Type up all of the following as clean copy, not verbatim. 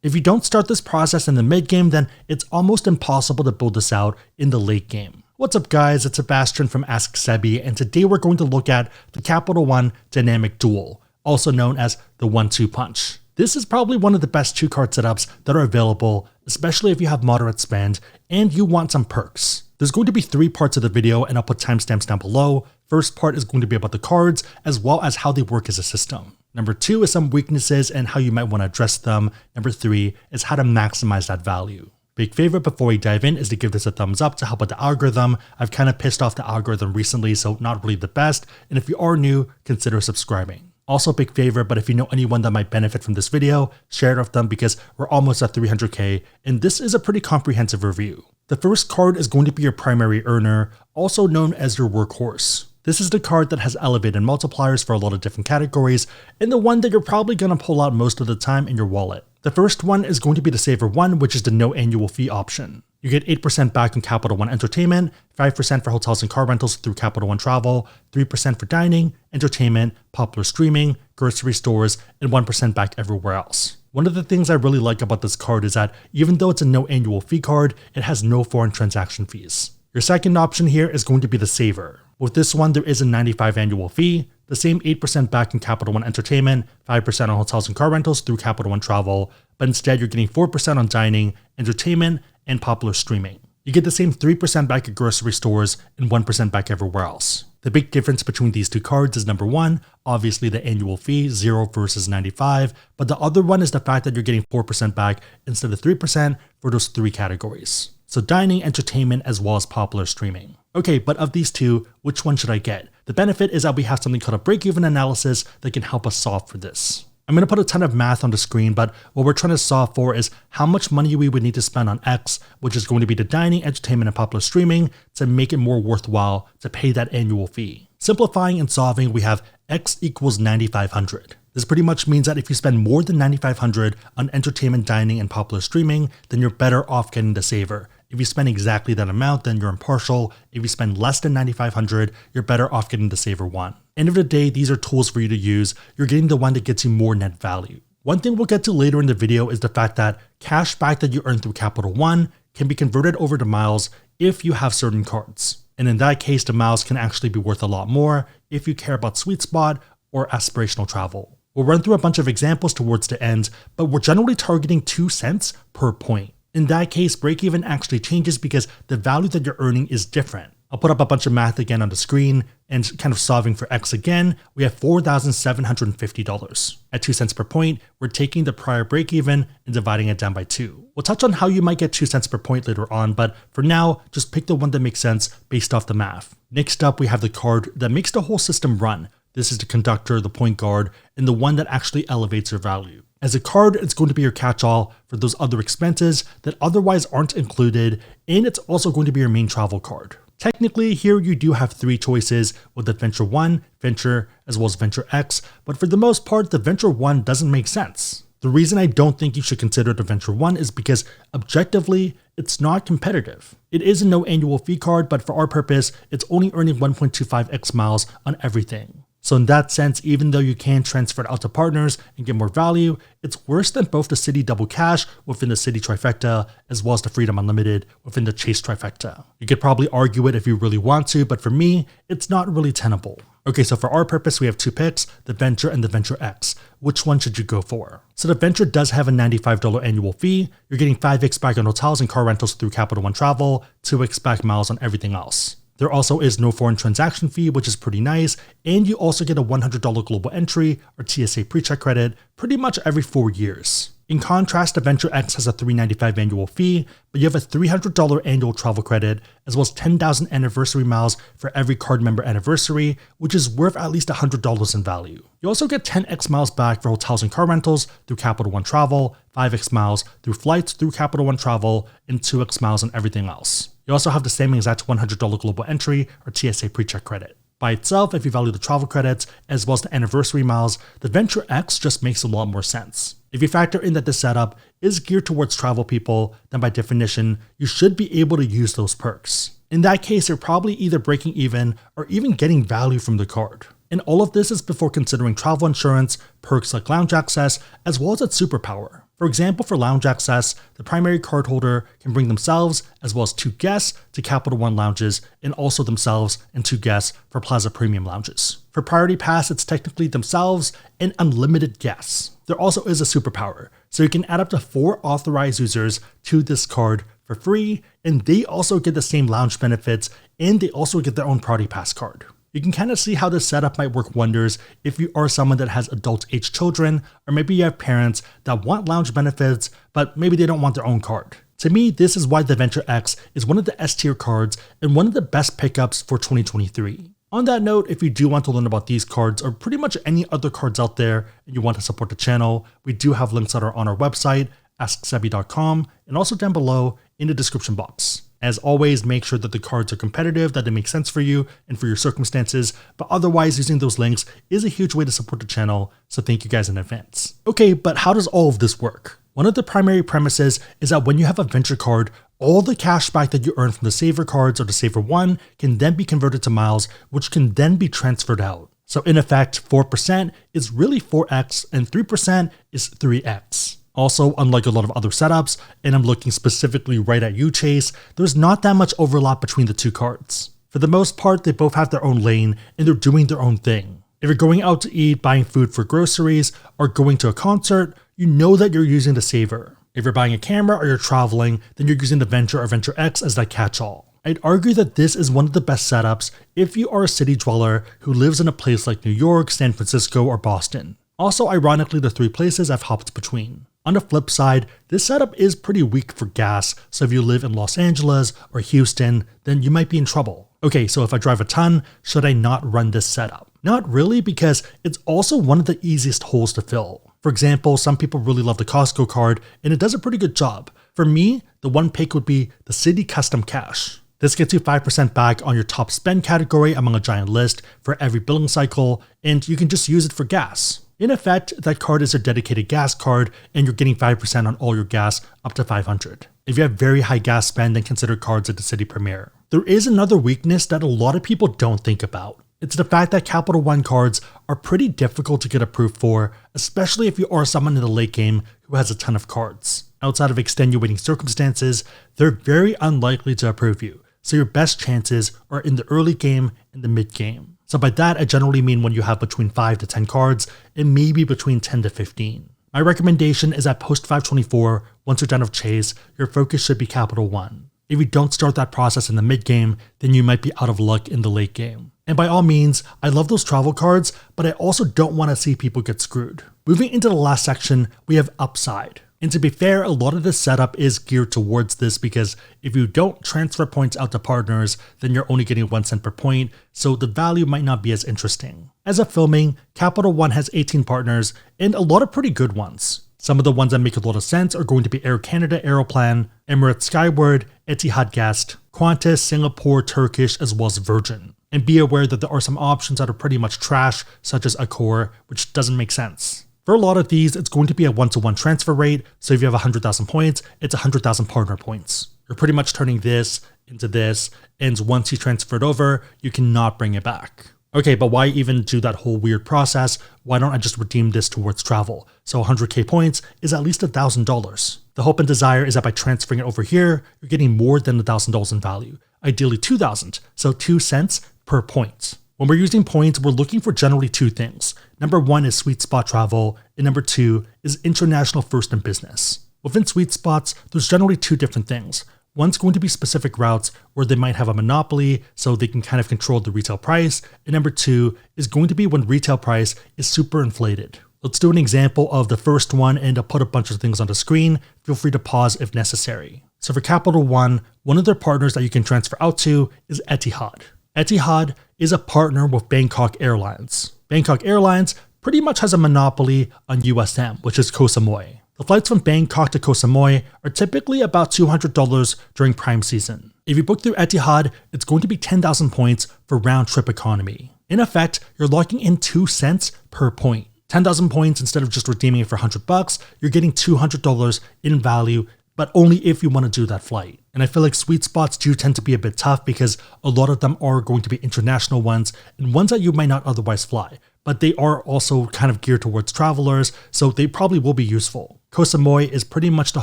If you don't start this process in the mid game, then it's almost impossible to build this out in the late game. What's up guys, it's Sebastian from AskSebby, and today we're going to look at the Capital One Dynamic Duel, also known as the 1-2 punch. This is probably one of the best 2-card setups that are available, especially if you have moderate spend and you want some perks. There's going to be 3 parts of the video and I'll put timestamps down below. First part is going to be about the cards as well as how they work as a system. Number 2 is some weaknesses and how you might want to address them. Number 3 is how to maximize that value. Big favorite before we dive in is to give this a thumbs up to help with the algorithm. I've kind of pissed off the algorithm recently, so not really the best. And if you are new, consider subscribing. Also big favorite, but if you know anyone that might benefit from this video, share it with them because we're almost at 300k and this is a pretty comprehensive review. The first card is going to be your primary earner, also known as your workhorse. This is the card that has elevated multipliers for a lot of different categories and the one that you're probably going to pull out most of the time in your wallet. The first one is going to be the SavorOne, which is the no annual fee option. You get 8% back in Capital One Entertainment, 5% for hotels and car rentals through Capital One Travel, 3% for dining, entertainment, popular streaming, grocery stores, and 1% back everywhere else. One of the things I really like about this card is that even though it's a no annual fee card, it has no foreign transaction fees. Your second option here is going to be the Savor. With this one, there is a $95 annual fee, the same 8% back in Capital One Entertainment, 5% on hotels and car rentals through Capital One Travel, but instead you're getting 4% on dining, entertainment, and popular streaming. You get the same 3% back at grocery stores and 1% back everywhere else. The big difference between these 2 cards is number 1, obviously the annual fee, 0 versus 95, but the other one is the fact that you're getting 4% back instead of 3% for those 3 categories. So dining, entertainment, as well as popular streaming. Okay, but of these 2, which one should I get? The benefit is that we have something called a break-even analysis that can help us solve for this. I'm going to put a ton of math on the screen, but what we're trying to solve for is how much money we would need to spend on X, which is going to be the dining, entertainment, and popular streaming, to make it more worthwhile to pay that annual fee. Simplifying and solving, we have X equals 9,500. This pretty much means that if you spend more than 9,500 on entertainment, dining, and popular streaming, then you're better off getting the Savor. If you spend exactly that amount, then you're impartial. If you spend less than 9,500, you're better off getting the SavorOne. End of the day, these are tools for you to use. You're getting the one that gets you more net value. One thing we'll get to later in the video is the fact that cash back that you earn through Capital One can be converted over to miles if you have certain cards. And in that case, the miles can actually be worth a lot more if you care about sweet spot or aspirational travel. We'll run through a bunch of examples towards the end, but we're generally targeting 2 cents per point. In that case, break-even actually changes because the value that you're earning is different. I'll put up a bunch of math again on the screen and kind of solving for X again, we have $4,750. At 2 cents per point, we're taking the prior break-even and dividing it down by 2. We'll touch on how you might get 2 cents per point later on, but for now, just pick the one that makes sense based off the math. Next up, we have the card that makes the whole system run. This is the conductor, the point guard, and the one that actually elevates your value. As a card, it's going to be your catch-all for those other expenses that otherwise aren't included, and it's also going to be your main travel card. Technically, here you do have 3 choices with the Venture 1, Venture, as well as Venture X, but for the most part, the Venture 1 doesn't make sense. The reason I don't think you should consider the Venture 1 is because, objectively, it's not competitive. It is a no annual fee card, but for our purpose, it's only earning 1.25x miles on everything. So in that sense, even though you can transfer it out to partners and get more value, it's worse than both the City Double Cash within the City Trifecta, as well as the Freedom Unlimited within the Chase Trifecta. You could probably argue it if you really want to, but for me, it's not really tenable. Okay, so for our purpose, we have 2 picks, the Venture and the Venture X. Which one should you go for? So the Venture does have a $95 annual fee. You're getting 5x back on hotels and car rentals through Capital One Travel, 2x back miles on everything else. There also is no foreign transaction fee, which is pretty nice, and you also get a $100 global entry or TSA pre-check credit pretty much every 4 years. In contrast, the Venture X has a $395 annual fee, but you have a $300 annual travel credit, as well as 10,000 anniversary miles for every card member anniversary, which is worth at least $100 in value. You also get 10x miles back for hotels and car rentals through Capital One Travel, 5x miles through flights through Capital One Travel, and 2x miles on everything else. You also have the same exact $100 global entry or TSA pre-check credit. By itself, if you value the travel credits as well as the anniversary miles, the Venture X just makes a lot more sense. If you factor in that this setup is geared towards travel people, then by definition, you should be able to use those perks. In that case, you're probably either breaking even or even getting value from the card. And all of this is before considering travel insurance, perks like lounge access, as well as its superpower. For example, for lounge access, the primary cardholder can bring themselves as well as 2 guests to Capital One lounges and also themselves and 2 guests for Plaza Premium lounges. For Priority Pass, it's technically themselves and unlimited guests. There also is a superpower, so you can add up to 4 authorized users to this card for free, and they also get the same lounge benefits, and they also get their own Priority Pass card. You can kind of see how this setup might work wonders if you are someone that has adult-age children, or maybe you have parents that want lounge benefits, but maybe they don't want their own card. To me, this is why the Venture X is one of the S-tier cards and one of the best pickups for 2023. On that note, if you do want to learn about these cards or pretty much any other cards out there and you want to support the channel, we do have links that are on our website, AskSebby.com, and also down below in the description box. As always, make sure that the cards are competitive, that they make sense for you and for your circumstances, but otherwise using those links is a huge way to support the channel, so thank you guys in advance. Okay, but how does all of this work? One of the primary premises is that when you have a venture card, all the cash back that you earn from the Savor cards or the SavorOne can then be converted to miles, which can then be transferred out. So in effect, 4% is really 4x and 3% is 3x. Also, unlike a lot of other setups, and I'm looking specifically right at you, Chase, there's not that much overlap between the 2 cards. For the most part, they both have their own lane and they're doing their own thing. If you're going out to eat, buying food for groceries, or going to a concert, you know that you're using the Savor. If you're buying a camera or you're traveling, then you're using the Venture or Venture X as that catch-all. I'd argue that this is one of the best setups if you are a city dweller who lives in a place like New York, San Francisco, or Boston. Also, ironically, the 3 places I've hopped between. On the flip side, this setup is pretty weak for gas, so if you live in Los Angeles or Houston, then you might be in trouble. Okay, so if I drive a ton, should I not run this setup? Not really, because it's also one of the easiest holes to fill. For example, some people really love the Costco card, and it does a pretty good job. For me, the one pick would be the City Custom Cash. This gets you 5% back on your top spend category among a giant list for every billing cycle, and you can just use it for gas. In effect, that card is a dedicated gas card, and you're getting 5% on all your gas up to $500. If you have very high gas spend, then consider cards at the City Premier. There is another weakness that a lot of people don't think about. It's the fact that Capital One cards are pretty difficult to get approved for, especially if you are someone in the late game who has a ton of cards. Outside of extenuating circumstances, they're very unlikely to approve you, so your best chances are in the early game and the mid game. So by that, I generally mean when you have between 5 to 10 cards and maybe between 10 to 15. My recommendation is that post 524, once you're done with Chase, your focus should be Capital One. If you don't start that process in the mid game, then you might be out of luck in the late game. And by all means, I love those travel cards, but I also don't want to see people get screwed. Moving into the last section, we have upside. And to be fair, a lot of this setup is geared towards this because if you don't transfer points out to partners, then you're only getting 1 cent per point, so the value might not be as interesting. As of filming, Capital One has 18 partners and a lot of pretty good ones. Some of the ones that make a lot of sense are going to be Air Canada Aeroplan, Emirates Skyward, Etihad Guest, Qantas, Singapore, Turkish, as well as Virgin. And be aware that there are some options that are pretty much trash, such as Accor, which doesn't make sense. For a lot of these, it's going to be a 1-to-1 transfer rate, so if you have 100,000 points, it's 100,000 partner points. You're pretty much turning this into this, and once you transfer it over, you cannot bring it back. Okay, but why even do that whole weird process? Why don't I just redeem this towards travel? So 100k points is at least $1,000. The hope and desire is that by transferring it over here, you're getting more than $1,000 in value. Ideally 2,000, so 2 cents per point. When we're using points, we're looking for generally 2 things. Number 1 is sweet spot travel, and number 2 is international first in business. Within sweet spots, there's generally 2 different things. One's going to be specific routes where they might have a monopoly, so they can kind of control the retail price, and number 2 is going to be when retail price is super inflated. Let's do an example of the first one, and I'll put a bunch of things on the screen. Feel free to pause if necessary. So for Capital One, one of their partners that you can transfer out to is Etihad. Etihad is a partner with Bangkok Airlines. Bangkok Airlines pretty much has a monopoly on USM, which is Koh Samui. The flights from Bangkok to Koh Samui are typically about $200 during prime season. If you book through Etihad, it's going to be 10,000 points for round trip economy. In effect, you're locking in 2 cents per point. 10,000 points instead of just redeeming it for $100, you're getting $200 in value, but only if you want to do that flight. And I feel like sweet spots do tend to be a bit tough because a lot of them are going to be international ones and ones that you might not otherwise fly, but they are also kind of geared towards travelers, so they probably will be useful. Koh Samui is pretty much the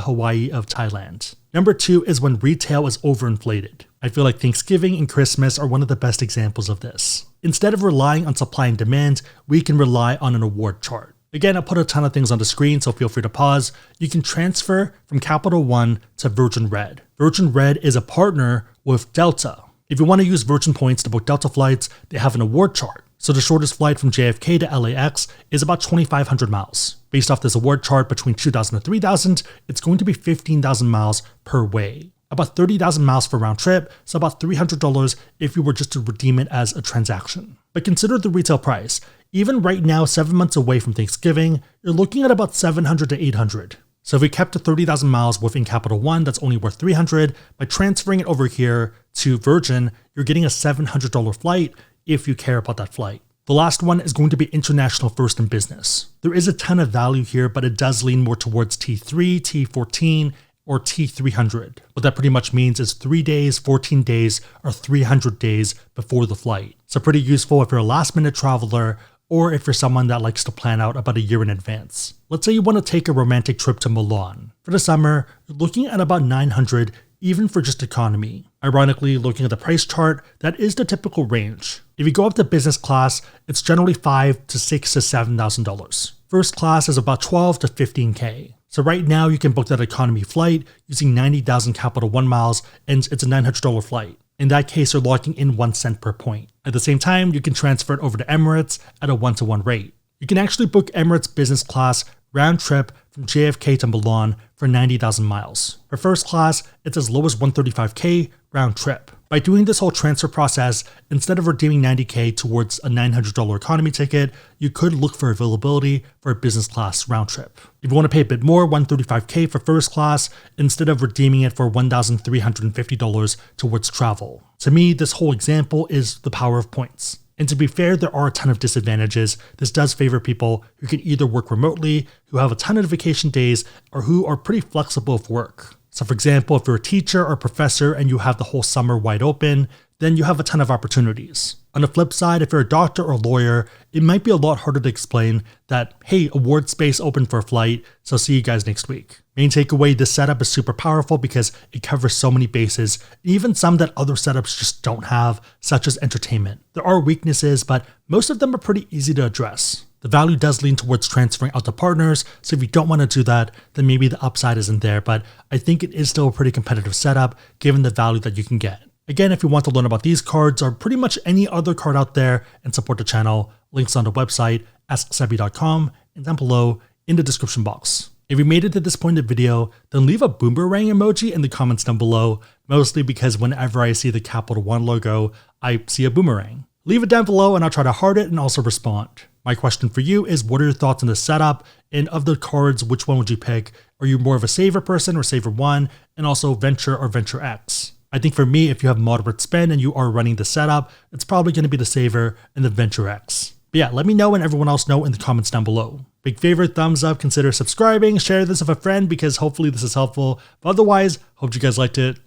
Hawaii of Thailand. Number 2 is when retail is overinflated. I feel like Thanksgiving and Christmas are one of the best examples of this. Instead of relying on supply and demand, we can rely on an award chart. Again, I put a ton of things on the screen, so feel free to pause. You can transfer from Capital One to Virgin Red. Virgin Red is a partner with Delta. If you want to use Virgin points to book Delta flights, they have an award chart. So the shortest flight from JFK to LAX is about 2,500 miles. Based off this award chart, between 2,000 and 3,000, it's going to be 15,000 miles per way. About 30,000 miles for round trip, so about $300 if you were just to redeem it as a transaction. But consider the retail price. Even right now, 7 months away from Thanksgiving, you're looking at about 700 to 800. So if we kept to 30,000 miles within Capital One, that's only worth 300. By transferring it over here to Virgin, you're getting a $700 flight if you care about that flight. The last one is going to be international first in business. There is a ton of value here, but it does lean more towards T3, T14, or T300. What that pretty much means is 3 days, 14 days, or 300 days before the flight. So pretty useful if you're a last minute traveler or if you're someone that likes to plan out about a year in advance. Let's say you want to take a romantic trip to Milan. For the summer, you're looking at about 900 even for just economy. Ironically, looking at the price chart, that is the typical range. If you go up to business class, it's generally $5,000 to $6,000 to $7,000. First class is about $12,000 to $15,000. So right now you can book that economy flight using 90,000 Capital One miles, and it's a $900 flight. In that case, you're locking in 1 cent per point. At the same time, you can transfer it over to Emirates at a 1-to-1 rate. You can actually book Emirates business class round trip from JFK to Milan for 90,000 miles. For first class, it's as low as $135,000 round trip. By doing this whole transfer process, instead of redeeming $90,000 towards a $900 economy ticket, you could look for availability for a business class round trip. If you want to pay a bit more, $135,000 for first class, instead of redeeming it for $1,350 towards travel. To me, this whole example is the power of points. And to be fair, there are a ton of disadvantages. This does favor people who can either work remotely, who have a ton of vacation days, or who are pretty flexible with work. So for example, if you're a teacher or professor and you have the whole summer wide open, then you have a ton of opportunities. On the flip side, if you're a doctor or lawyer, it might be a lot harder to explain that, hey, award space open for a flight, so see you guys next week. Main takeaway, this setup is super powerful because it covers so many bases, even some that other setups just don't have, such as entertainment. There are weaknesses, but most of them are pretty easy to address. The value does lean towards transferring out to partners, so if you don't want to do that, then maybe the upside isn't there, but I think it is still a pretty competitive setup given the value that you can get. Again, if you want to learn about these cards or pretty much any other card out there and support the channel, links on the website, AskSebby.com, and down below in the description box. If you made it to this point in the video, then leave a boomerang emoji in the comments down below, mostly because whenever I see the Capital One logo, I see a boomerang. Leave it down below and I'll try to heart it and also respond. My question for you is, what are your thoughts on the setup? And of the cards, which one would you pick? Are you more of a Savor person or SavorOne? And also Venture or Venture X? I think for me, if you have moderate spend and you are running the setup, it's probably going to be the Savor and the Venture X. But yeah, let me know and everyone else know in the comments down below. Big favor, thumbs up, consider subscribing, share this with a friend because hopefully this is helpful. But otherwise, hope you guys liked it.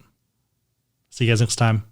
See you guys next time.